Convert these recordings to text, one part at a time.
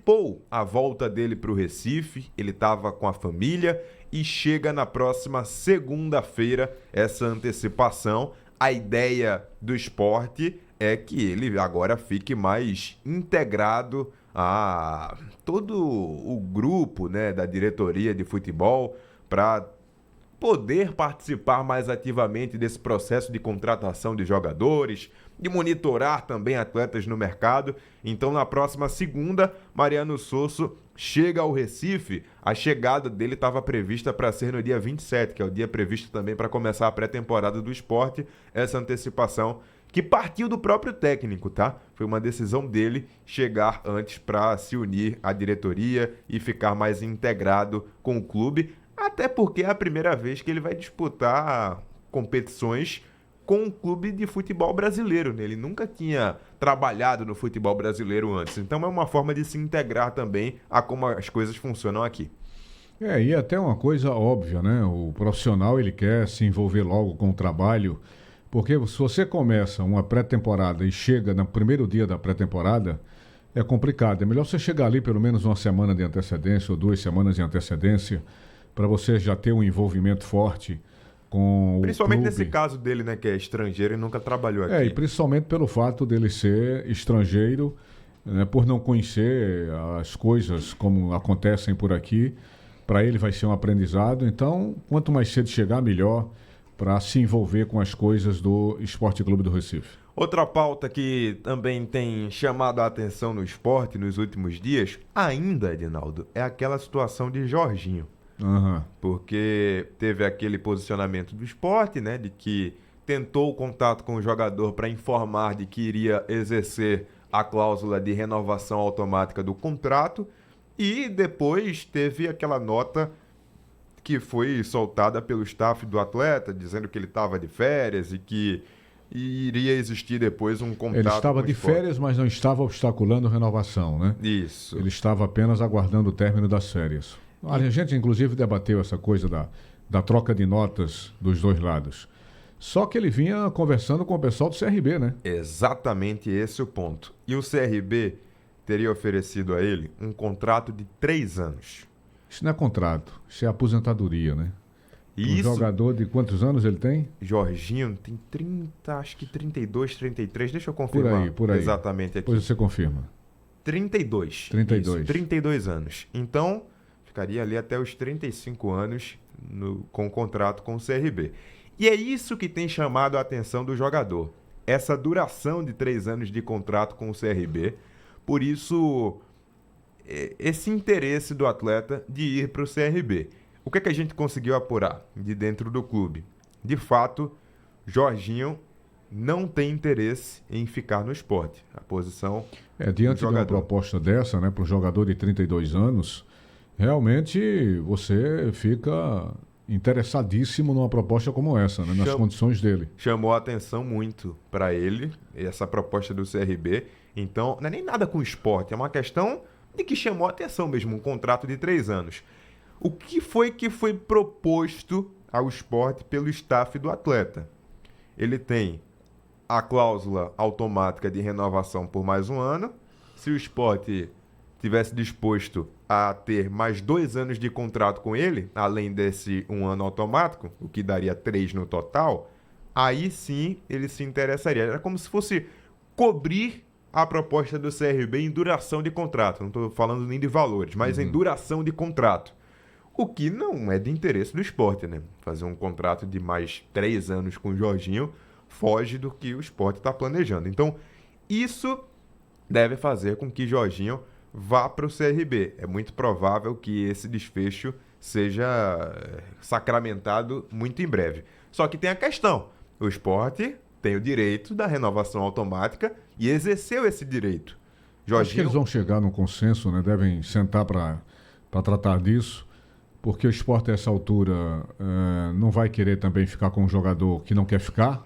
antecipou a volta dele para o Recife, ele estava com a família e chega na próxima segunda-feira essa antecipação. A ideia do Sport é que ele agora fique mais integrado a todo o grupo, né, da diretoria de futebol para poder participar mais ativamente desse processo de contratação de jogadores, de monitorar também atletas no mercado. Então, na próxima segunda, Mariano Sosso chega ao Recife. A chegada dele estava prevista para ser no dia 27, que é o dia previsto também para começar a pré-temporada do Sport. Essa antecipação que partiu do próprio técnico, tá? Foi uma decisão dele chegar antes para se unir à diretoria e ficar mais integrado com o clube, até porque é a primeira vez que ele vai disputar competições com um clube de futebol brasileiro, né? Ele nunca tinha trabalhado no futebol brasileiro antes, então é uma forma de se integrar também a como as coisas funcionam aqui. E até uma coisa óbvia, né? O profissional, ele quer se envolver logo com o trabalho, porque se você começa uma pré-temporada e chega no primeiro dia da pré-temporada, é complicado. É melhor você chegar ali pelo menos uma semana de antecedência ou 2 semanas de antecedência, para você já ter um envolvimento forte com Principalmente o clube. nesse caso dele, né, que é estrangeiro e nunca trabalhou aqui. E principalmente pelo fato dele ser estrangeiro, né, por não conhecer as coisas como acontecem por aqui, para ele vai ser um aprendizado. Então, quanto mais cedo chegar, melhor, para se envolver com as coisas do Esporte Clube do Recife. Outra pauta que também tem chamado a atenção no esporte nos últimos dias, ainda, Edinaldo, é aquela situação de Jorginho. Uhum. Porque teve aquele posicionamento do Sport, né, de que tentou o contato com o jogador para informar de que iria exercer a cláusula de renovação automática do contrato, e depois teve aquela nota que foi soltada pelo staff do atleta, dizendo que ele estava de férias e que iria existir depois um contato. Ele estava com o de Sport. férias, mas não estava obstaculando renovação, né? Isso. Ele estava apenas aguardando o término das férias. A gente, inclusive, debateu essa coisa da troca de notas dos dois lados. Só que ele vinha conversando com o pessoal do CRB, né? Exatamente esse o ponto. E o CRB teria oferecido a ele um contrato de 3 anos. Isso não é contrato, isso é aposentadoria, né? E Um jogador de quantos anos ele tem? Jorginho tem 30, acho que 32, 33, deixa eu confirmar Por aí. exatamente aqui. Depois você confirma. 32. 32. Isso, 32 anos. Então, ficaria ali até os 35 anos com o contrato com o CRB. E é isso que tem chamado a atenção do jogador. Essa duração de 3 anos de contrato com o CRB. Por isso, esse interesse do atleta de ir para o CRB. O que é que a gente conseguiu apurar de dentro do clube? De fato, Jorginho não tem interesse em ficar no Sport. A posição Diante de uma proposta dessa, né, para um jogador de 32 anos, realmente você fica interessadíssimo numa proposta como essa, né, nas condições dele. Chamou a atenção muito para ele, essa proposta do CRB. Então, não é nem nada com o Sport, é uma questão de que chamou a atenção mesmo, um contrato de 3 anos. O que foi proposto ao Sport pelo staff do atleta? Ele tem a cláusula automática de renovação por mais 1 ano. Se o Sport tivesse disposto a ter mais 2 anos de contrato com ele, além desse 1 ano automático, o que daria 3 no total, aí sim ele se interessaria. Era como se fosse cobrir a proposta do CRB em duração de contrato. Não estou falando nem de valores, mas em duração de contrato. O que não é de interesse do Sport, né? Fazer um contrato de mais 3 anos com o Jorginho foge do que o Sport está planejando. Então, isso deve fazer com que Jorginho vá para o CRB. É muito provável que esse desfecho seja sacramentado muito em breve. Só que tem a questão. O Sport tem o direito da renovação automática e exerceu esse direito. Jorginho... Acho que eles vão chegar num consenso, né? Devem sentar para tratar disso. Porque o Sport, a essa altura, não vai querer também ficar com um jogador que não quer ficar.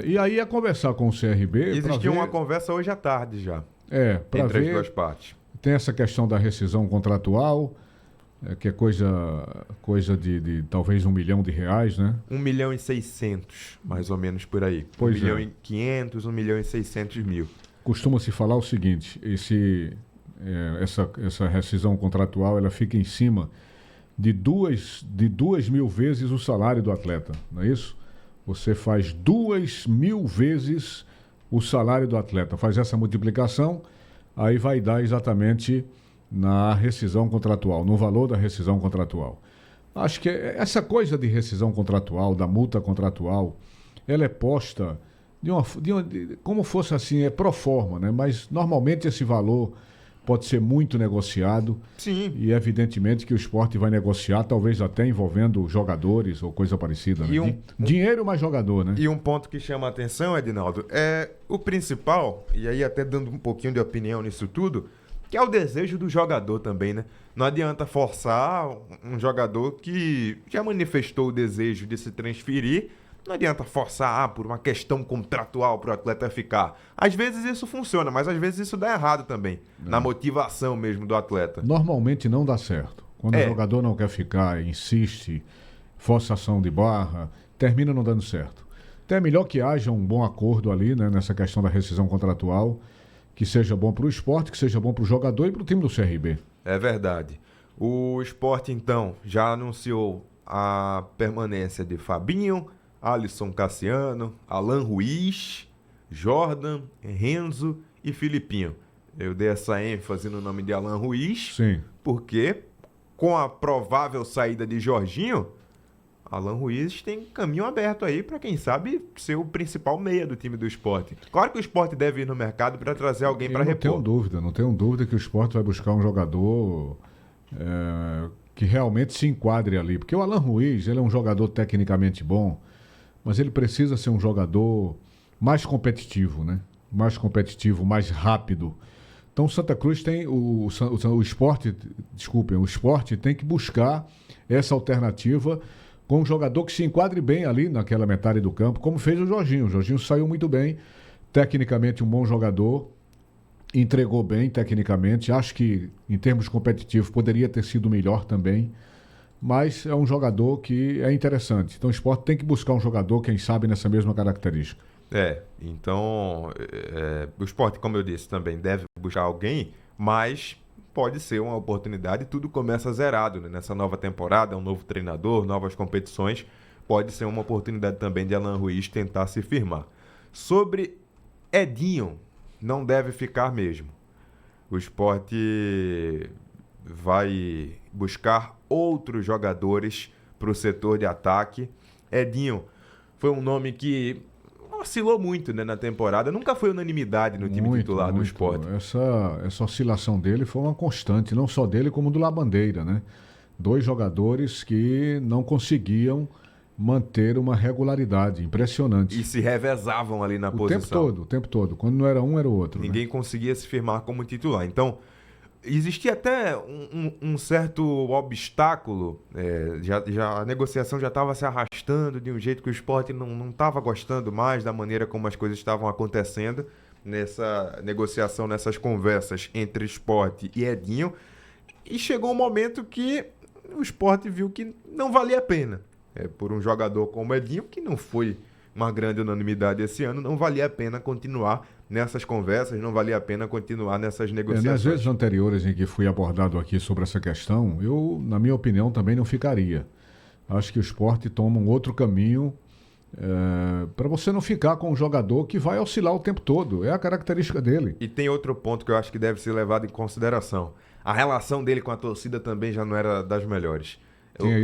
E aí é conversar com o CRB... Existiu uma conversa hoje à tarde já. Para ver... Entre as duas partes. Tem essa questão da rescisão contratual, que é coisa de talvez R$1 milhão, né? 1.600.000, mais ou menos por aí. Pois 1.500.000, 1.600.000. Costuma-se falar o seguinte, esse essa rescisão contratual, ela fica em cima de 2.000 vezes o salário do atleta, não é isso? Você faz 2.000 vezes o salário do atleta, faz essa multiplicação, aí vai dar exatamente na rescisão contratual, no valor da rescisão contratual. Acho que essa coisa de rescisão contratual, da multa contratual, ela é posta como fosse assim, é pro forma, né? Mas normalmente esse valor pode ser muito negociado. Sim. E evidentemente que o esporte vai negociar, talvez até envolvendo jogadores ou coisa parecida. Né? Dinheiro mais jogador, né? E um ponto que chama a atenção, Edinaldo, é o principal, e aí até dando um pouquinho de opinião nisso tudo, que é o desejo do jogador também, né? Não adianta forçar um jogador que já manifestou o desejo de se transferir. Não adianta forçar por uma questão contratual para o atleta ficar. Às vezes isso funciona, mas às vezes isso dá errado também. Na motivação mesmo do atleta. Normalmente não dá certo. Quando o jogador não quer ficar, insiste, forçação de barra, termina não dando certo. Então é melhor que haja um bom acordo ali, né, nessa questão da rescisão contratual, que seja bom para o esporte, que seja bom para o jogador e para o time do CRB. É verdade. O Sport, então, já anunciou a permanência de Fabinho, Alisson Cassiano, Alan Ruiz, Jordan, Renzo e Filipinho. Eu dei essa ênfase no nome de Alan Ruiz, sim, porque com a provável saída de Jorginho, Alan Ruiz tem caminho aberto aí para, quem sabe, ser o principal meia do time do Sport. Claro que o Sport deve ir no mercado para trazer alguém para repor. Não tenho dúvida que o Sport vai buscar um jogador que realmente se enquadre ali. Porque o Alan Ruiz, ele é um jogador tecnicamente bom, mas ele precisa ser um jogador mais competitivo, né? Mais competitivo, mais rápido. Então o Santa Cruz tem o Sport tem que buscar essa alternativa com um jogador que se enquadre bem ali naquela metade do campo, como fez o Jorginho. O Jorginho saiu muito bem, tecnicamente um bom jogador, entregou bem tecnicamente. Acho que em termos competitivos poderia ter sido melhor também. Mas é um jogador que é interessante. Então o Sport tem que buscar um jogador, quem sabe, nessa mesma característica. Então o Sport, como eu disse, também deve buscar alguém, mas pode ser uma oportunidade. Tudo começa zerado, né? Nessa nova temporada, um novo treinador, novas competições. Pode ser uma oportunidade também de Alan Ruiz tentar se firmar. Sobre Edinho, não deve ficar mesmo. O Sport vai buscar outros jogadores para o setor de ataque. Edinho foi um nome que oscilou muito, né, na temporada. Nunca foi unanimidade no time titular do Sport. Essa oscilação dele foi uma constante, não só dele como do Labandeira, né? 2 jogadores que não conseguiam manter uma regularidade impressionante. E se revezavam ali na posição. O tempo todo. Quando não era um, era o outro. Ninguém conseguia se firmar como titular. Então, existia até um certo obstáculo, a negociação já estava se arrastando de um jeito que o Sport não estava gostando mais da maneira como as coisas estavam acontecendo nessa negociação, nessas conversas entre Sport e Edinho, e chegou um momento que o Sport viu que não valia a pena. Por um jogador como Edinho, que não foi uma grande unanimidade esse ano, não valia a pena continuar nessas conversas, não valia a pena continuar nessas negociações. Nas vezes anteriores em que fui abordado aqui sobre essa questão, eu, na minha opinião, também não ficaria. Acho que o Sport toma um outro caminho para você não ficar com um jogador que vai oscilar o tempo todo. É a característica dele. E tem outro ponto que eu acho que deve ser levado em consideração. A relação dele com a torcida também já não era das melhores.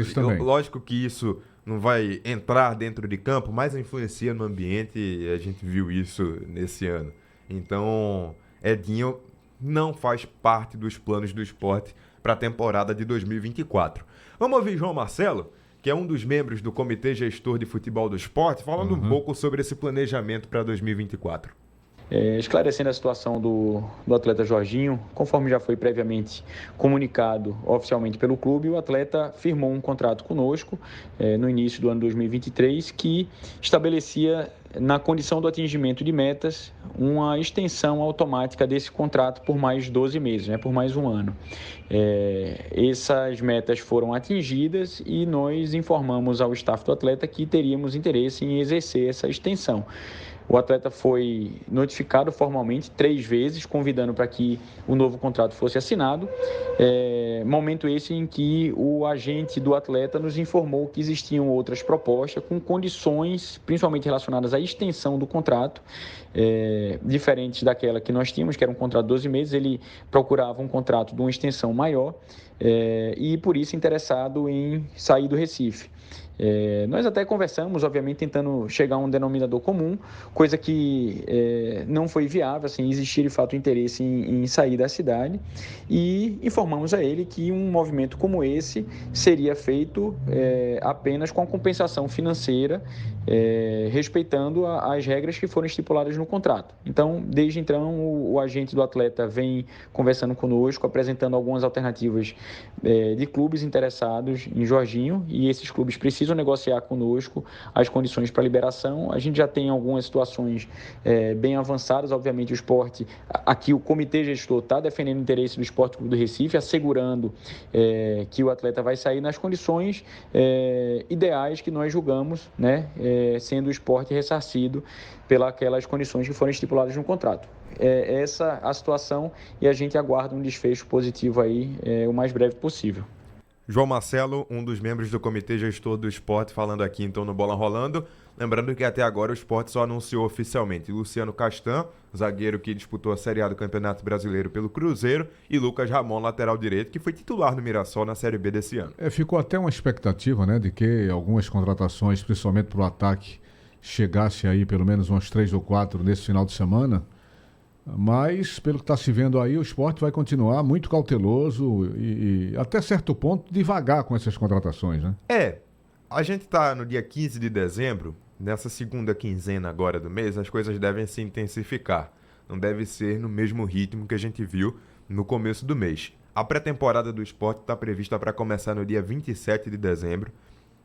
Isso também. Lógico que isso não vai entrar dentro de campo, mas influencia no ambiente, e a gente viu isso nesse ano. Então, Edinho não faz parte dos planos do Sport para a temporada de 2024. Vamos ouvir João Marcelo, que é um dos membros do Comitê Gestor de Futebol do Sport, falando um pouco sobre esse planejamento para 2024. Esclarecendo a situação do atleta Jorginho, conforme já foi previamente comunicado oficialmente pelo clube, o atleta firmou um contrato conosco no início do ano 2023 que estabelecia, na condição do atingimento de metas, uma extensão automática desse contrato por mais 12 meses, por mais um ano. Essas metas foram atingidas e nós informamos ao staff do atleta que teríamos interesse em exercer essa extensão. O atleta foi notificado formalmente 3 vezes, convidando para que o novo contrato fosse assinado. Momento esse em que o agente do atleta nos informou que existiam outras propostas com condições, principalmente relacionadas à extensão do contrato, diferentes daquela que nós tínhamos, que era um contrato de 12 meses. Ele procurava um contrato de uma extensão maior e, por isso, interessado em sair do Recife. Nós até conversamos, obviamente, tentando chegar a um denominador comum, coisa que não foi viável, assim, existia de fato interesse em sair da cidade, e informamos a ele que um movimento como esse seria feito apenas com a compensação financeira, respeitando as regras que foram estipuladas no contrato. Então, desde então, o agente do atleta vem conversando conosco, apresentando algumas alternativas de clubes interessados em Jorginho, e esses clubes precisam negociar conosco as condições para liberação. A gente já tem algumas situações bem avançadas. Obviamente, o esporte, aqui o comitê gestor está defendendo o interesse do Esporte Clube do Recife, assegurando que o atleta vai sair nas condições ideais que nós julgamos, né, sendo o esporte ressarcido pelas condições que foram estipuladas no contrato. Essa a situação, e a gente aguarda um desfecho positivo aí o mais breve possível. João Marcelo, um dos membros do comitê gestor do esporte, falando aqui então no Bola Rolando. Lembrando que até agora o esporte só anunciou oficialmente Luciano Castan, zagueiro que disputou a Série A do Campeonato Brasileiro pelo Cruzeiro, e Lucas Ramon, lateral direito, que foi titular no Mirassol na Série B desse ano. Ficou até uma expectativa, né, de que algumas contratações, principalmente para o ataque, chegasse aí pelo menos umas 3 ou 4 nesse final de semana. Mas, pelo que está se vendo aí, o esporte vai continuar muito cauteloso e até certo ponto, devagar com essas contratações, né? A gente está no dia 15 de dezembro, nessa segunda quinzena agora do mês, as coisas devem se intensificar. Não deve ser no mesmo ritmo que a gente viu no começo do mês. A pré-temporada do esporte está prevista para começar no dia 27 de dezembro.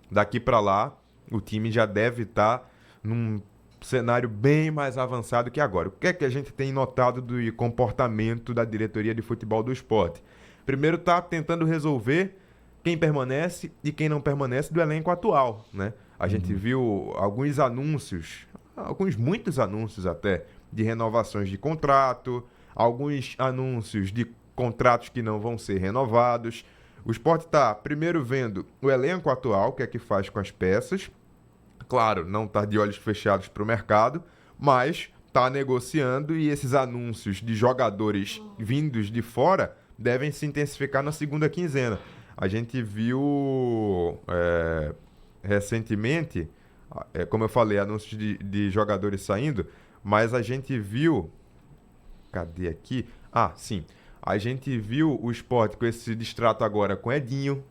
Daqui para lá, o time já deve estar num cenário bem mais avançado que agora. O que é que a gente tem notado do comportamento da diretoria de futebol do esporte? Primeiro, está tentando resolver quem permanece e quem não permanece do elenco atual, né? A gente viu alguns anúncios, muitos anúncios até, de renovações de contrato, alguns anúncios de contratos que não vão ser renovados. O esporte está primeiro vendo o elenco atual, o que é que faz com as peças. Claro, não está de olhos fechados para o mercado, mas está negociando, e esses anúncios de jogadores vindos de fora devem se intensificar na segunda quinzena. A gente viu recentemente, como eu falei, anúncios de jogadores saindo, mas a gente viu... Cadê aqui? Sim. A gente viu o esporte com esse distrato agora com Edinho,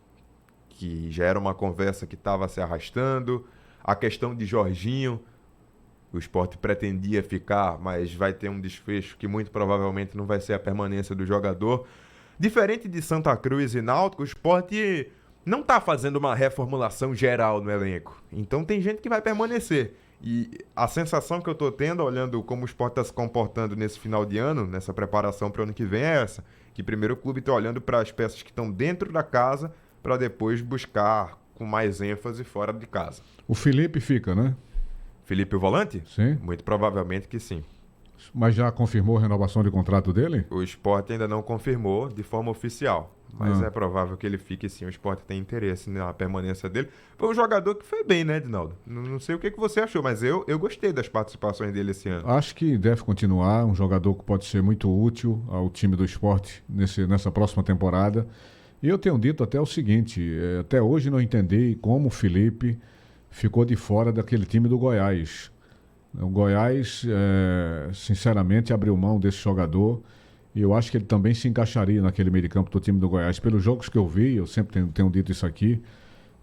que já era uma conversa que estava se arrastando. A questão de Jorginho, o esporte pretendia ficar, mas vai ter um desfecho que muito provavelmente não vai ser a permanência do jogador. Diferente de Santa Cruz e Náutico, o esporte não está fazendo uma reformulação geral no elenco. Então tem gente que vai permanecer. E a sensação que eu estou tendo, olhando como o esporte está se comportando nesse final de ano, nessa preparação para o ano que vem, é essa. Que primeiro o clube está olhando para as peças que estão dentro da casa, para depois buscar com mais ênfase fora de casa. O Felipe fica, né? Felipe o volante? Sim. Muito provavelmente que sim. Mas já confirmou a renovação de contrato dele? O esporte ainda não confirmou de forma oficial, mas é provável que ele fique sim. O esporte tem interesse na permanência dele. Foi um jogador que foi bem, né, Edinaldo? Não sei o que você achou, mas eu gostei das participações dele esse ano. Acho que deve continuar, um jogador que pode ser muito útil ao time do esporte nessa próxima temporada. E eu tenho dito até o seguinte, até hoje não entendi como o Felipe ficou de fora daquele time do Goiás. O Goiás, sinceramente, abriu mão desse jogador, e eu acho que ele também se encaixaria naquele meio de campo do time do Goiás. Pelos jogos que eu vi, eu sempre tenho dito isso aqui,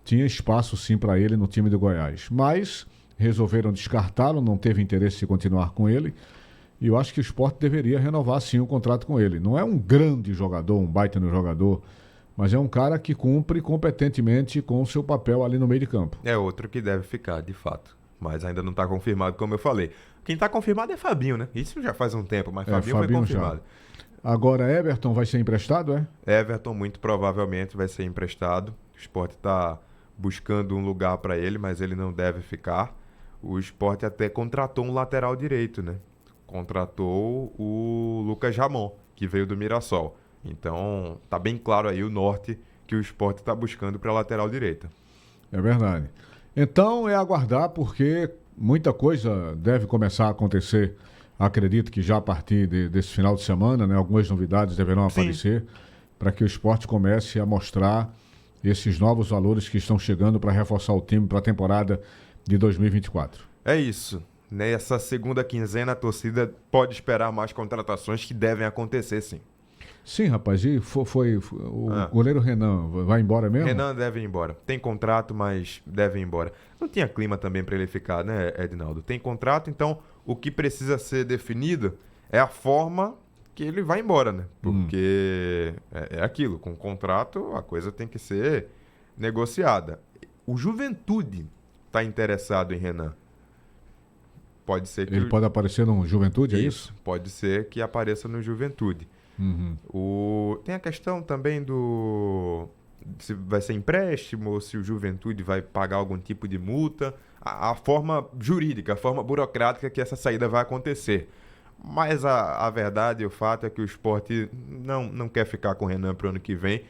tinha espaço sim para ele no time do Goiás. Mas resolveram descartá-lo, não teve interesse de continuar com ele, e eu acho que o esporte deveria renovar sim o contrato com ele. Não é um grande jogador, um baita no jogador, mas é um cara que cumpre competentemente com o seu papel ali no meio de campo. É outro que deve ficar, de fato. Mas ainda não está confirmado, como eu falei. Quem está confirmado é Fabinho, né? Isso já faz um tempo, mas Fabinho foi confirmado. Já. Agora, Everton vai ser emprestado, é? Everton muito provavelmente vai ser emprestado. O esporte está buscando um lugar para ele, mas ele não deve ficar. o Sport até contratou um lateral direito, né? Contratou o Lucas Ramon, que veio do Mirassol. Então, tá bem claro aí o norte que o Sport está buscando para a lateral direita. É verdade. Então, é aguardar, porque muita coisa deve começar a acontecer. Acredito que já a partir desse final de semana, né, algumas novidades deverão aparecer para que o Sport comece a mostrar esses novos valores que estão chegando para reforçar o time para a temporada de 2024. É isso. Nessa segunda quinzena, a torcida pode esperar mais contratações que devem acontecer, sim. Sim, rapaz. E foi o goleiro Renan vai embora mesmo? Renan deve ir embora. Tem contrato, mas deve ir embora. Não tinha clima também para ele ficar, né, Edinaldo? Tem contrato, então o que precisa ser definido é a forma que ele vai embora, né? Porque é aquilo, com o contrato a coisa tem que ser negociada. O Juventude está interessado em Renan. Pode ser que ele pode aparecer no Juventude, é isso? Pode ser que apareça no Juventude. Tem a questão também se vai ser empréstimo ou se o Juventude vai pagar algum tipo de multa. A forma jurídica, a forma burocrática que essa saída vai acontecer. Mas a verdade e o fato é que o Sport não quer ficar com o Renan para o ano que vem.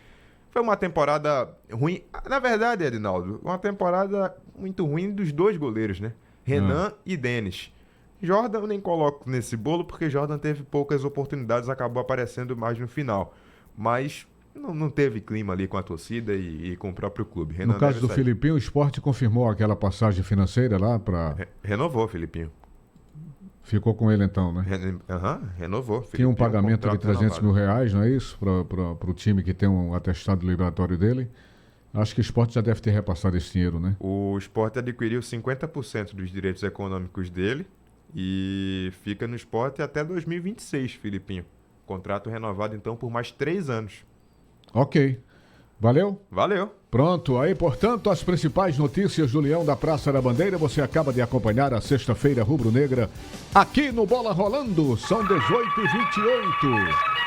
Foi uma temporada ruim. Na verdade, Edinaldo, uma temporada muito ruim dos dois goleiros, né? Renan e Denis. Jordan eu nem coloco nesse bolo porque Jordan teve poucas oportunidades, acabou aparecendo mais no final. Mas não teve clima ali com a torcida e com o próprio clube. Renan no caso do Filipinho, o Sport confirmou aquela passagem financeira lá para... Renovou, Filipinho. Ficou com ele então, né? Renovou. Tinha um pagamento de 300 mil reais, não é isso? Para o time que tem um atestado liberatório dele. Acho que o Sport já deve ter repassado esse dinheiro, né? O Sport adquiriu 50% dos direitos econômicos dele e fica no Sport até 2026, Filipinho. Contrato renovado, então, por mais 3 anos. Ok. Valeu? Valeu. Pronto, aí, portanto, as principais notícias do Leão da Praça da Bandeira. Você acaba de acompanhar a Sexta-feira Rubro-Negra aqui no Bola Rolando. São 18h28.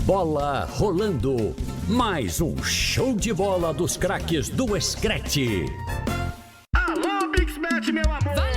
Bola Rolando. Mais um show de bola dos craques do Screte. Alô, Big Smash, meu amor!